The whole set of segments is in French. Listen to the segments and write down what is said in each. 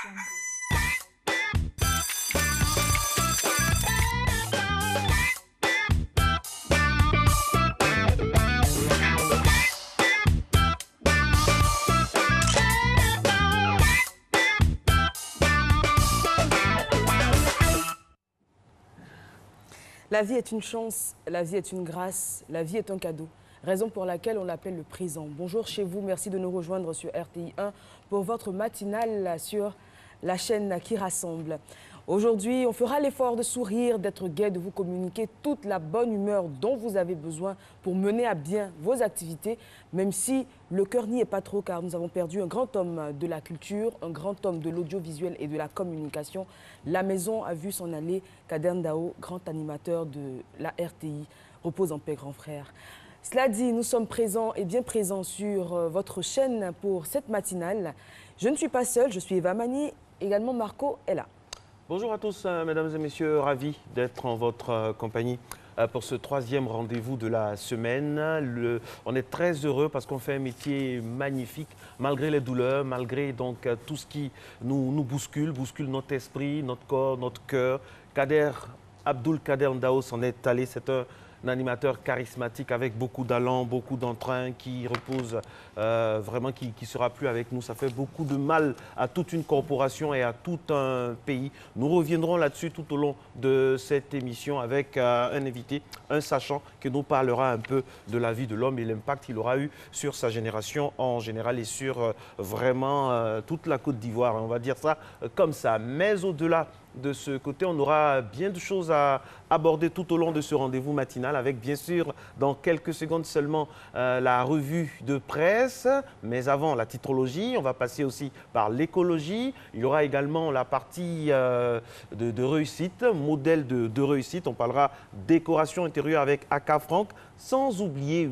La vie est une chance, la vie est une grâce, la vie est un cadeau. Raison pour laquelle on l'appelle le présent. Bonjour chez vous, merci de nous rejoindre sur RTI 1 pour votre matinale sur la chaîne qui rassemble. Aujourd'hui, on fera l'effort de sourire, d'être gai, de vous communiquer toute la bonne humeur dont vous avez besoin pour mener à bien vos activités, même si le cœur n'y est pas trop, car nous avons perdu un grand homme de la culture, un grand homme de l'audiovisuel et de la communication. La maison a vu s'en aller Kader Ndao, grand animateur de la RTI. Repose en paix, grand frère. Cela dit, nous sommes présents et bien présents sur votre chaîne pour cette matinale. Je ne suis pas seule, je suis Eva Mani, également Marco est là. Bonjour à tous, mesdames et messieurs, ravi d'être en votre compagnie pour ce troisième rendez-vous de la semaine. On est très heureux parce qu'on fait un métier magnifique, malgré les douleurs, malgré donc tout ce qui nous bouscule notre esprit, notre corps, notre cœur. Abdul Kader Ndao s'en est allé, c'est un animateur charismatique avec beaucoup d'allant, beaucoup d'entrain, qui repose vraiment, qui ne sera plus avec nous. Ça fait beaucoup de mal à toute une corporation et à tout un pays. Nous reviendrons là-dessus tout au long de cette émission avec un invité, un sachant qui nous parlera un peu de la vie de l'homme et l'impact qu'il aura eu sur sa génération en général et sur vraiment toute la Côte d'Ivoire. On va dire ça comme ça. Mais au-delà de ce côté, on aura bien de choses à aborder tout au long de ce rendez-vous matinal avec bien sûr dans quelques secondes seulement la revue de presse, mais avant la titrologie, on va passer aussi par l'écologie. Il y aura également la partie de réussite, modèle de réussite. On parlera décoration intérieure avec Aka Frank, sans oublier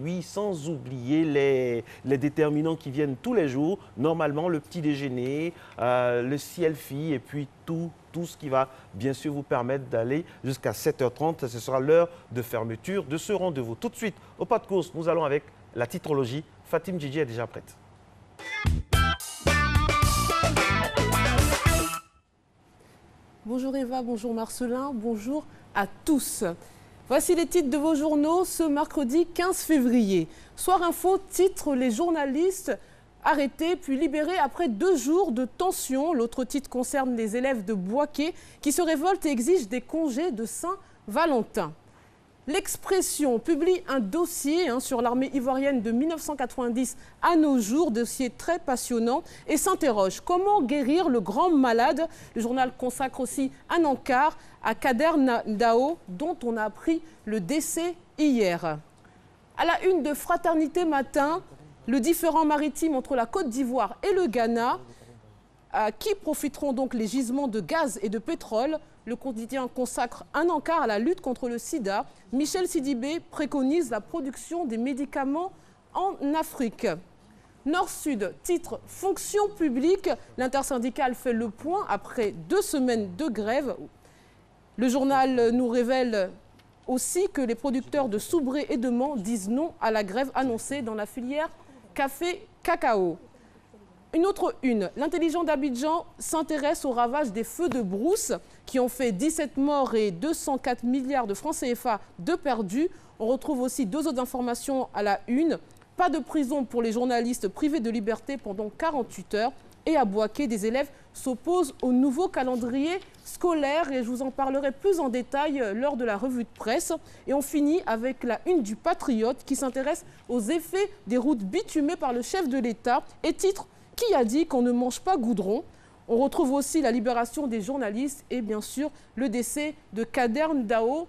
les déterminants qui viennent tous les jours. Normalement, le petit déjeuner, le CLFI et puis tout ce qui va bien sûr vous permettre d'aller jusqu'à 7h30. Ce sera l'heure de fermeture de ce rendez-vous. Tout de suite, au pas de course, nous allons avec la titrologie. Fatim Djidji est déjà prête. Bonjour Eva, bonjour Marcelin, bonjour à tous. Voici les titres de vos journaux ce mercredi 15 février. Soir Info titre « Les journalistes arrêtés puis libérés après 2 jours de tension ». L'autre titre concerne les élèves de Bouaké qui se révoltent et exigent des congés de Saint-Valentin. L'Expression publie un dossier sur l'armée ivoirienne de 1990 à nos jours, dossier très passionnant, et s'interroge comment guérir le grand malade. Le journal consacre aussi un encart à Kader Ndao, dont on a appris le décès hier. À la une de Fraternité Matin, le différend maritime entre la Côte d'Ivoire et le Ghana, à qui profiteront donc les gisements de gaz et de pétrole. Le quotidien consacre un encart à la lutte contre le sida. Michel Sidibé préconise la production des médicaments en Afrique. Nord-Sud, titre « Fonction publique ». L'intersyndicale fait le point après 2 semaines de grève. Le journal nous révèle aussi que les producteurs de Soubré et de Mans disent non à la grève annoncée dans la filière café-cacao. Une autre une, l'intelligent d'Abidjan s'intéresse au ravage des feux de brousse qui ont fait 17 morts et 204 milliards de francs CFA de perdus. On retrouve aussi 2 autres informations à la une. Pas de prison pour les journalistes privés de liberté pendant 48 heures. Et à Bouaké, des élèves s'opposent au nouveau calendrier scolaire. Et je vous en parlerai plus en détail lors de la revue de presse. Et on finit avec la une du Patriote qui s'intéresse aux effets des routes bitumées par le chef de l'État et titre « Qui a dit qu'on ne mange pas goudron ?» On retrouve aussi la libération des journalistes et bien sûr le décès de Kader Ndao,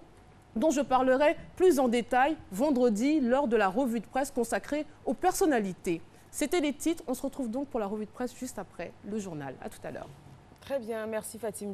dont je parlerai plus en détail vendredi lors de la revue de presse consacrée aux personnalités. C'était les titres, on se retrouve donc pour la revue de presse juste après le journal. À tout à l'heure. Très bien, merci Fatim.